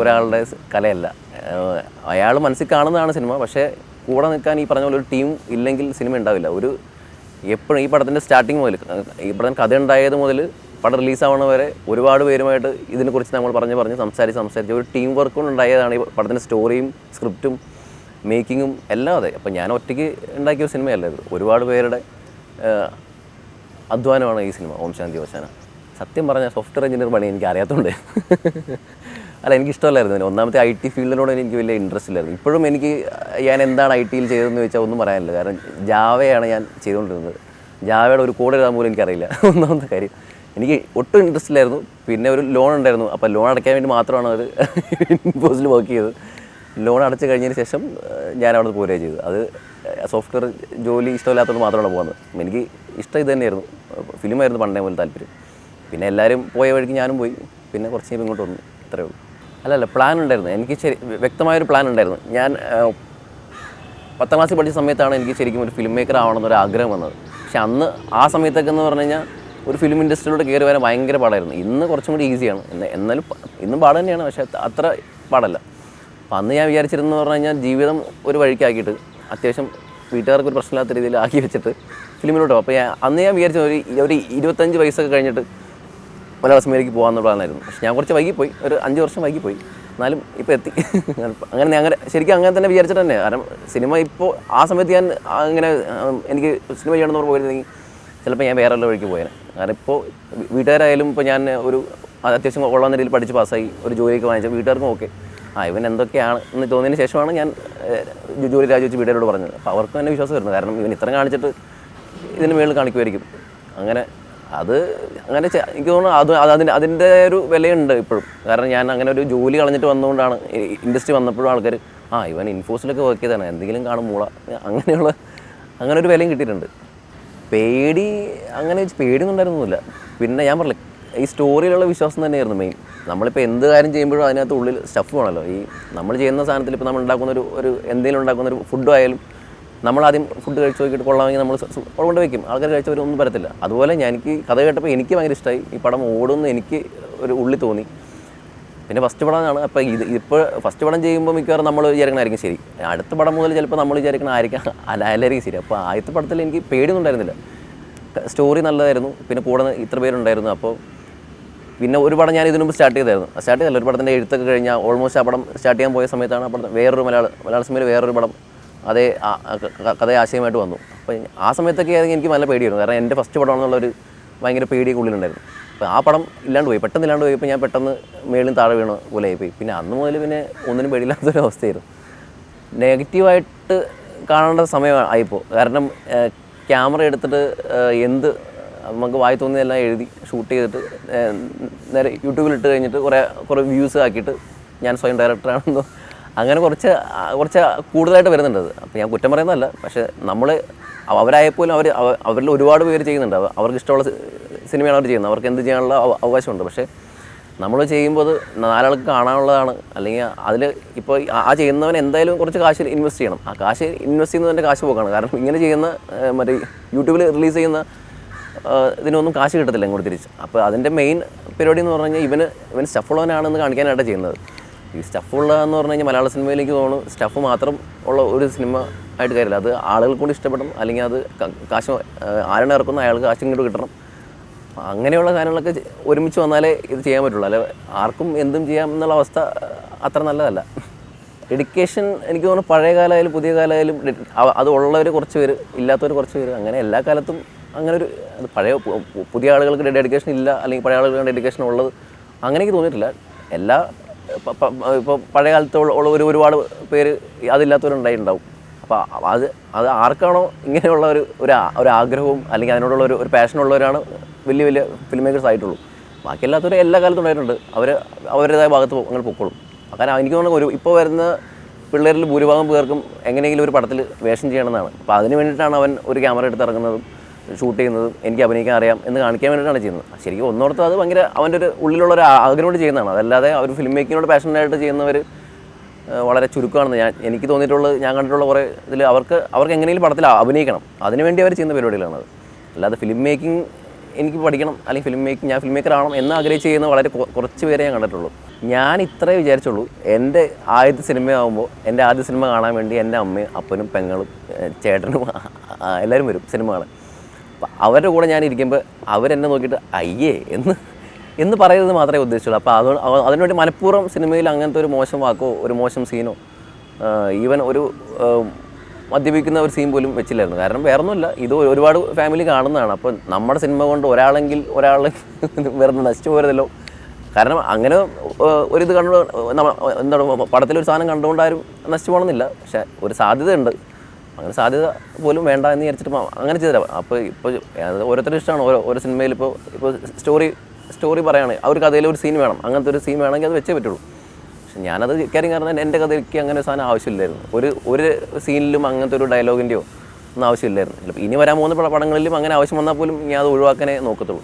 ഒരാളുടെ കലയല്ല. അയാൾ മനസ്സിൽ കാണുന്നതാണ് സിനിമ. പക്ഷേ കൂടെ നിൽക്കാൻ ഈ പറഞ്ഞ പോലെ ഒരു ടീം ഇല്ലെങ്കിൽ സിനിമ ഉണ്ടാവില്ല. എപ്പോഴും ഈ പടത്തിൻ്റെ സ്റ്റാർട്ടിങ് മുതൽ, ഈ പടത്തിന് കഥ ഉണ്ടായത് മുതൽ പടം റിലീസാവണ വരെ ഒരുപാട് പേരുമായിട്ട് ഇതിനെക്കുറിച്ച് നമ്മൾ പറഞ്ഞ് സംസാരിച്ച് ഒരു ടീം വർക്ക് കൊണ്ട് ഉണ്ടായതാണ് ഈ പടത്തിൻ്റെ സ്റ്റോറിയും സ്ക്രിപ്റ്റും മേക്കിങ്ങും എല്ലാം. അതെ, അപ്പം ഞാൻ ഒറ്റയ്ക്ക് ഉണ്ടാക്കിയ ഒരു സിനിമയല്ല ഇത്. ഒരുപാട് പേരുടെ അധ്വാനമാണ് ഈ സിനിമ ഓം ശാന്തി ഓശാന. സത്യം പറഞ്ഞാൽ സോഫ്റ്റ്വെയർ എഞ്ചിനീയർ പണി എനിക്ക് അറിയാത്തതുകൊണ്ട് അല്ല, എനിക്കിഷ്ടമല്ലായിരുന്നു. ഒന്നാമത്തെ IT ഫീൽഡിനോട് എനിക്ക് വലിയ ഇൻട്രസ്റ്റ് ഇല്ലായിരുന്നു. ഇപ്പോഴും എനിക്ക് ഞാൻ എന്താണ് IT ചെയ്തതെന്ന് ചോദിച്ചാൽ ഒന്നും പറയാനില്ല. കാരണം ജാവയാണ് ഞാൻ ചെയ്തുകൊണ്ടിരുന്നത്. ജാവയുടെ ഒരു കോഡ് എഴുതാൻ പോലും എനിക്കറിയില്ല. ഒന്നാമത്തെ കാര്യം എനിക്ക് ഒട്ടും ഇൻട്രസ്റ്റ് ഇല്ലായിരുന്നു. പിന്നെ ഒരു ലോൺ ഉണ്ടായിരുന്നു. അപ്പോൾ ലോൺ അടയ്ക്കാൻ വേണ്ടി മാത്രമാണ് അവർ ഇൻഫോസിൽ വർക്ക് ചെയ്തത്. ലോൺ അടച്ചു കഴിഞ്ഞതിന് ശേഷം ഞാൻ അവിടെ പോരുകയാണ് ചെയ്തത്. അത് സോഫ്റ്റ്വെയർ ജോലി ഇഷ്ടമില്ലാത്തതുകൊണ്ട് മാത്രമാണ് പോകുന്നത്. എനിക്ക് ഇഷ്ടം ഇത് തന്നെയായിരുന്നു. ഫിലിമായിരുന്നു പണ്ടേ മുതൽ താല്പര്യം. പിന്നെ എല്ലാവരും പോയ വഴിക്ക് ഞാനും പോയി. പിന്നെ കുറച്ച് നേരം ഇങ്ങോട്ട് വന്നു. ഇത്രയേ ഉള്ളൂ. അല്ല, പ്ലാൻ ഉണ്ടായിരുന്നു. എനിക്ക് വ്യക്തമായൊരു പ്ലാൻ ഉണ്ടായിരുന്നു. ഞാൻ 10ാം ക്ലാസ്സിൽ പഠിച്ച സമയത്താണ് എനിക്ക് ശരിക്കും ഒരു ഫിലിം മേക്കർ ആവണമെന്നൊരു ആഗ്രഹം വന്നത്. പക്ഷെ അന്ന് ആ സമയത്തൊക്കെ എന്ന് പറഞ്ഞു കഴിഞ്ഞാൽ ഒരു ഫിലിം ഇൻഡസ്ട്രിയിലോട്ട് കയറി വരാൻ ഭയങ്കര പാടായിരുന്നു. ഇന്ന് കുറച്ചും കൂടി ഈസിയാണ്. എന്നാലും ഇന്നും പാട് തന്നെയാണ്, പക്ഷേ അത്ര പാടല്ല. അപ്പോൾ അന്ന് ഞാൻ വിചാരിച്ചിരുന്നു പറഞ്ഞു കഴിഞ്ഞാൽ ജീവിതം ഒരു വഴിക്കാക്കിയിട്ട് അത്യാവശ്യം വീട്ടുകാർക്ക് ഒരു പ്രശ്നമില്ലാത്ത രീതിയിൽ ആക്കി വെച്ചിട്ട് ഫിലിമിലോട്ടോ. അപ്പോൾ അന്ന് ഞാൻ വിചാരിച്ച ഒരു 25 വയസ്സൊക്കെ കഴിഞ്ഞിട്ട് മലയാള സിനിമയിലേക്ക് പോകാമെന്ന പ്ലാനായിരുന്നു. പക്ഷേ ഞാൻ കുറച്ച് വൈകിപ്പോയി, ഒരു 5 വർഷം വൈകിപ്പോയി. എന്നാലും ഇപ്പോൾ എത്തി. അങ്ങനെ ശരിക്കും അങ്ങനെ തന്നെ വിചാരിച്ചിട്ട് തന്നെ. കാരണം സിനിമ ഇപ്പോൾ ആ സമയത്ത് ഞാൻ അങ്ങനെ എനിക്ക് സിനിമ ചെയ്യണമെന്ന് പോയിരുന്നെങ്കിൽ ചിലപ്പോൾ ഞാൻ വേറെ വഴിക്ക് പോയേനെ. കാരണം ഇപ്പോൾ വീട്ടുകാരായാലും ഇപ്പോൾ ഞാൻ ഒരു അത്യാവശ്യം കൊള്ളാവുന്ന രീതിയിൽ പഠിച്ച് പാസ്സായി ഒരു ജോലിയൊക്കെ വാങ്ങിച്ചാൽ വീട്ടുകാർക്കും ഓക്കെ, ഇവൻ എന്തൊക്കെയാണ് എന്ന് തോന്നിയതിന് ശേഷമാണ് ഞാൻ ജോലി രാജിവെച്ച് വീട്ടുകാരോട് പറഞ്ഞത്. അപ്പോൾ അവർക്കും എന്നെ വിശ്വാസം വരുന്നത്. കാരണം ഇവൻ ഇത്രയും കാണിച്ചിട്ട് ഇതിന് മേളിൽ കാണിക്കുമായിരിക്കും. അങ്ങനെ എനിക്ക് തോന്നുന്നു അതിൻ്റെ ഒരു വിലയുണ്ട് ഇപ്പോഴും. കാരണം ഞാൻ അങ്ങനെ ഒരു ജോലി കളഞ്ഞിട്ട് വന്നുകൊണ്ടാണ് ഇൻഡസ്ട്രി വന്നപ്പോഴും ആൾക്കാർ ഇവൻ ഇൻഫോസിലൊക്കെ വർക്ക് ചെയ്തതാണ്, എന്തെങ്കിലും കാണും മൂള, അങ്ങനെ ഒരു വിലയും കിട്ടിയിട്ടുണ്ട്. പേടിയൊന്നും ഉണ്ടായിരുന്നില്ല. പിന്നെ ഞാൻ പറഞ്ഞില്ല, ഈ സ്റ്റോറിയിലുള്ള വിശ്വാസം തന്നെയായിരുന്നു മെയിൻ. നമ്മളിപ്പോൾ എന്ത് കാര്യം ചെയ്യുമ്പോഴും അതിനകത്ത് ഉള്ളിൽ സ്റ്റഫ് വേണമല്ലോ. ഈ നമ്മൾ ചെയ്യുന്ന സാധനത്തിൽ ഇപ്പോൾ നമ്മൾ ഉണ്ടാക്കുന്ന എന്തെങ്കിലും ഉണ്ടാക്കുന്ന ഒരു ഫുഡും ആയാലും നമ്മളാദ്യം ഫുഡ് കഴിച്ച് നോക്കിയിട്ട് കൊള്ളാമെങ്കിൽ നമ്മൾ കൊണ്ട് വയ്ക്കും. ആൾക്കാർ കഴിച്ചവരൊന്നും വരത്തില്ല. അതുപോലെ എനിക്ക് കഥ കേട്ടപ്പോൾ എനിക്ക് ഭയങ്കര ഇഷ്ടമായി. ഈ പടം ഓടുമെന്ന് എനിക്ക് ഒരു ഉള്ളിൽ തോന്നി. പിന്നെ ഫസ്റ്റ് പടമാണ്. അപ്പോൾ ഇപ്പോൾ ഫസ്റ്റ് പടം ചെയ്യുമ്പോൾ മിക്കവാറും നമ്മൾ വിചാരിക്കണമായിരിക്കും ശരി. അടുത്ത പടം മുതൽ ചിലപ്പോൾ നമ്മൾ അല്ലായിരിക്കും ശരി. അപ്പോൾ ആദ്യത്തെ പടത്തിൽ എനിക്ക് പേടിയൊന്നും ഉണ്ടായിരുന്നില്ല. സ്റ്റോറി നല്ലതായിരുന്നു. പിന്നെ കൂടെ ഇത്ര പേരുണ്ടായിരുന്നു. അപ്പോൾ പിന്നെ ഒരു പടം ഞാൻ ഇതിനു മുമ്പ് സ്റ്റാർട്ട് ചെയ്തല്ല. ഒരു പടത്തിൻ്റെ എഴുത്തൊക്കെ കഴിഞ്ഞാൽ ഓൾമോസ്റ്റ് ആ പടം സ്റ്റാർട്ട് ചെയ്യാൻ പോയ സമയത്താണ് ആ പടം വേറൊരു മലയാള സിനിമയിൽ വേറൊരു പടം അതേ കഥ ആശയമായിട്ട് വന്നു. അപ്പോൾ ആ സമയത്തൊക്കെ ആണെങ്കിൽ എനിക്ക് നല്ല പേടിയായിരുന്നു. കാരണം എൻ്റെ ഫസ്റ്റ് പടമാണെന്നുള്ളൊരു ഭയങ്കര പേടിയൊക്കെ ഉള്ളിലുണ്ടായിരുന്നു. അപ്പോൾ ആ പടം പെട്ടെന്ന് ഇല്ലാണ്ട് പോയപ്പോൾ ഞാൻ പെട്ടെന്ന് മേളിൽ താഴെ വീണ പോലെ ആയിപ്പോയി. പിന്നെ അന്ന് മുതൽ പിന്നെ ഒന്നിനും പേടിയില്ലാത്തൊരവസ്ഥയായിരുന്നു. നെഗറ്റീവായിട്ട് കാണേണ്ട സമയമായിപ്പോൾ. കാരണം ക്യാമറ എടുത്തിട്ട് നമുക്ക് വായി തോന്നിയതെല്ലാം എഴുതി ഷൂട്ട് ചെയ്തിട്ട് നേരെ യൂട്യൂബിലിട്ട് കഴിഞ്ഞിട്ട് കുറേ വ്യൂസ് ആക്കിയിട്ട് ഞാൻ സ്വയം ഡയറക്ടറാണെന്നോ അങ്ങനെ കുറച്ച് കൂടുതലായിട്ട് വരുന്നുണ്ട്. അപ്പോൾ ഞാൻ കുറ്റം പറയുന്നതല്ല. പക്ഷേ അവരായപ്പോലും അവരിൽ ഒരുപാട് പേര് ചെയ്യുന്നുണ്ട്. അവർക്ക് ഇഷ്ടമുള്ള സിനിമയാണ് അവർ ചെയ്യുന്നത്. അവർക്ക് എന്ത് ചെയ്യാനുള്ള അവകാശമുണ്ട്. പക്ഷേ നമ്മൾ ചെയ്യുമ്പോൾ അത് 4 ആൾക്ക് കാണാനുള്ളതാണ്. അല്ലെങ്കിൽ അതിൽ ഇപ്പോൾ ആ ചെയ്യുന്നവൻ എന്തായാലും കുറച്ച് കാശ് ഇൻവെസ്റ്റ് ചെയ്യണം. ആ കാശ് ഇൻവെസ്റ്റ് ചെയ്യുന്നതിൻ്റെ കാശ് പോക്കാണ്. കാരണം ഇങ്ങനെ ചെയ്യുന്ന മറ്റേ യൂട്യൂബിൽ റിലീസ് ചെയ്യുന്ന ഇതിനൊന്നും കാശ് കിട്ടത്തില്ല ഇങ്ങോട്ട് തിരിച്ച്. അപ്പോൾ അതിൻ്റെ മെയിൻ പരിപാടി എന്ന് പറഞ്ഞു കഴിഞ്ഞാൽ ഇവൻ സ്റ്റഫുള്ളവനാണെന്ന് കാണിക്കാനായിട്ട് ചെയ്യുന്നത്. ഈ സ്റ്റഫുള്ളതെന്ന് പറഞ്ഞു കഴിഞ്ഞാൽ മലയാള സിനിമയിലേക്ക് തോന്നുന്നു സ്റ്റഫ് മാത്രം ഉള്ള ഒരു സിനിമ ആയിട്ട് കാര്യമില്ല. അത് ആളുകൾ കൊണ്ട് ഇഷ്ടപ്പെടണം. അല്ലെങ്കിൽ അത് കാശ് ആരാണ് ഇറക്കുന്ന അയാൾക്ക് കാശ് ഇങ്ങോട്ട് കിട്ടണം. അങ്ങനെയുള്ള കാര്യങ്ങളൊക്കെ ഒരുമിച്ച് വന്നാലേ ഇത് ചെയ്യാൻ പറ്റുള്ളൂ. അല്ലെ ആർക്കും എന്തും ചെയ്യാം എന്നുള്ള അവസ്ഥ അത്ര നല്ലതല്ല. ഡെഡിക്കേഷൻ എനിക്ക് തോന്നുന്നു പഴയ കാലമായാലും പുതിയ കാലമായാലും അത് ഉള്ളവർ കുറച്ച് പേര്, ഇല്ലാത്തവർ കുറച്ച് പേര്, അങ്ങനെ എല്ലാ കാലത്തും അങ്ങനെ ഒരു പുതിയ ആളുകൾക്ക് ഡെഡിക്കേഷൻ ഇല്ല, അല്ലെങ്കിൽ പഴയ ആളുകൾക്ക് ഡെഡിക്കേഷൻ ഉള്ളത് അങ്ങനെ എനിക്ക് തോന്നിയിട്ടില്ല. ഇപ്പോൾ പഴയ കാലത്ത് ഉള്ളവർ ഒരുപാട് പേര് അതില്ലാത്തവരുണ്ടായിട്ടുണ്ടാവും. അപ്പോൾ അത് ആർക്കാണോ ഇങ്ങനെയുള്ള ഒരു ആഗ്രഹവും അല്ലെങ്കിൽ അതിനോടുള്ള ഒരു പാഷനുള്ളവരാണ് വലിയ വലിയ ഫിലിം മേക്കേഴ്സ് ആയിട്ടുള്ളൂ. ബാക്കി എല്ലാത്തവരും എല്ലാ കാലത്തും ഉണ്ടായിട്ടുണ്ട്. അവരുടേതായ ഭാഗത്ത് അങ്ങനെ പൊക്കോളും. കാരണം എനിക്ക് തോന്നുന്നു ഇപ്പോൾ വരുന്ന പിള്ളേരിൽ ഭൂരിഭാഗം പേർക്കും എങ്ങനെയെങ്കിലും ഒരു പടത്തിൽ വേഷം ചെയ്യണമെന്നാണ്. അപ്പോൾ അതിന് വേണ്ടിയിട്ടാണ് അവൻ ഒരു ക്യാമറ എടുത്ത് ഇറങ്ങുന്നതും ഷൂട്ട് ചെയ്യുന്നതും എനിക്ക് അഭിനയിക്കാൻ അറിയാം എന്ന് കാണിക്കാൻ വേണ്ടിയിട്ടാണ് ചെയ്യുന്നത്. ശരിക്കും ഒന്നോർത്ത് അത് ഭയങ്കര അവൻ്റെ ഒരു ഉള്ളിലുള്ള ഒരു ആഗ്രഹം കൊണ്ട് ചെയ്യുന്നതാണ്. അതല്ലാതെ അവർ ഫിലിം മേക്കിങ്ങിനോട് പാഷനായിട്ട് ചെയ്യുന്നവർ വളരെ ചുരുക്കമാണെന്ന് എനിക്ക് തോന്നിയിട്ടുള്ളത്. ഞാൻ കണ്ടിട്ടുള്ള കുറേ ഇതിൽ അവർക്ക് എങ്ങനെയെങ്കിലും പടത്തിൽ അഭിനയിക്കണം, അതിനുവേണ്ടി അവർ ചെയ്യുന്ന പരിപാടികളാണത്. അല്ലാതെ ഫിലിം മേക്കിംഗ് എനിക്ക് പഠിക്കണം അല്ലെങ്കിൽ ഞാൻ ഫിലിം മേക്കർ ആവണം എന്ന് ആഗ്രഹിച്ച് ചെയ്യുന്ന വളരെ കുറച്ച് പേരെ ഞാൻ കണ്ടിട്ടുള്ളൂ. ഞാൻ ഇത്രേ വിചാരിച്ചുള്ളൂ, എൻ്റെ ആദ്യത്തെ സിനിമയാകുമ്പോൾ എൻ്റെ ആദ്യ സിനിമ കാണാൻ വേണ്ടി എൻ്റെ അമ്മയും അപ്പനും പെങ്ങളും ചേട്ടനും എല്ലാവരും വരും സിനിമ കാണാൻ. അപ്പം അവരുടെ കൂടെ ഞാൻ ഇരിക്കുമ്പോൾ അവരെന്നെ നോക്കിയിട്ട് അയ്യേ എന്ന് പറയുന്നത് മാത്രമേ ഉദ്ദേശിച്ചുള്ളൂ. അപ്പോൾ അതിനുവേണ്ടി മനഃപൂർവ്വം സിനിമയിൽ അങ്ങനത്തെ ഒരു മോശം വാക്കോ ഒരു മോശം സീനോ ഈവൻ ഒരു മദ്യപിക്കുന്ന ഒരു സീൻ പോലും വെച്ചില്ലായിരുന്നു. കാരണം വേറൊന്നുമില്ല, ഇത് ഒരുപാട് ഫാമിലി കാണുന്നതാണ്. അപ്പോൾ നമ്മുടെ സിനിമ കൊണ്ട് ഒരാൾ വെറുതെ നശിച്ചു പോരുതല്ലോ. കാരണം അങ്ങനെ ഒരിത് കണ്ടു എന്താണ് പടത്തിലൊരു സാധനം കണ്ടുകൊണ്ടാരും നശിച്ചു പോകണമെന്നില്ല. പക്ഷേ ഒരു സാധ്യതയുണ്ട്, അങ്ങനെ സാധ്യത പോലും വേണ്ട എന്ന് വിചാരിച്ചിട്ട് അങ്ങനെ ചെയ്തരാം. അപ്പോൾ ഇപ്പോൾ ഓരോരുത്തരും ഇഷ്ടമാണ്. ഓരോ സിനിമയിൽ ഇപ്പോൾ സ്റ്റോറി പറയുകയാണ്, ആ ഒരു കഥയിൽ ഒരു സീൻ വേണം, അങ്ങനത്തെ ഒരു സീൻ വേണമെങ്കിൽ അത് വെച്ചേ പറ്റുള്ളൂ. പക്ഷെ ഞാനത് കാര്യം കാരണം എൻ്റെ കഥയ്ക്ക് അങ്ങനെ ഒരു സാധനം ആവശ്യമില്ലായിരുന്നു. ഒരു സീനിലും അങ്ങനത്തെ ഒരു ഡയലോഗിൻ്റെയോ ഒന്നും ആവശ്യമില്ലായിരുന്നു. ഇനി വരാൻ പോകുന്ന പടങ്ങളിലും അങ്ങനെ ആവശ്യം വന്നാൽ പോലും ഞാൻ അത് ഒഴിവാക്കാനേ നോക്കത്തുള്ളൂ.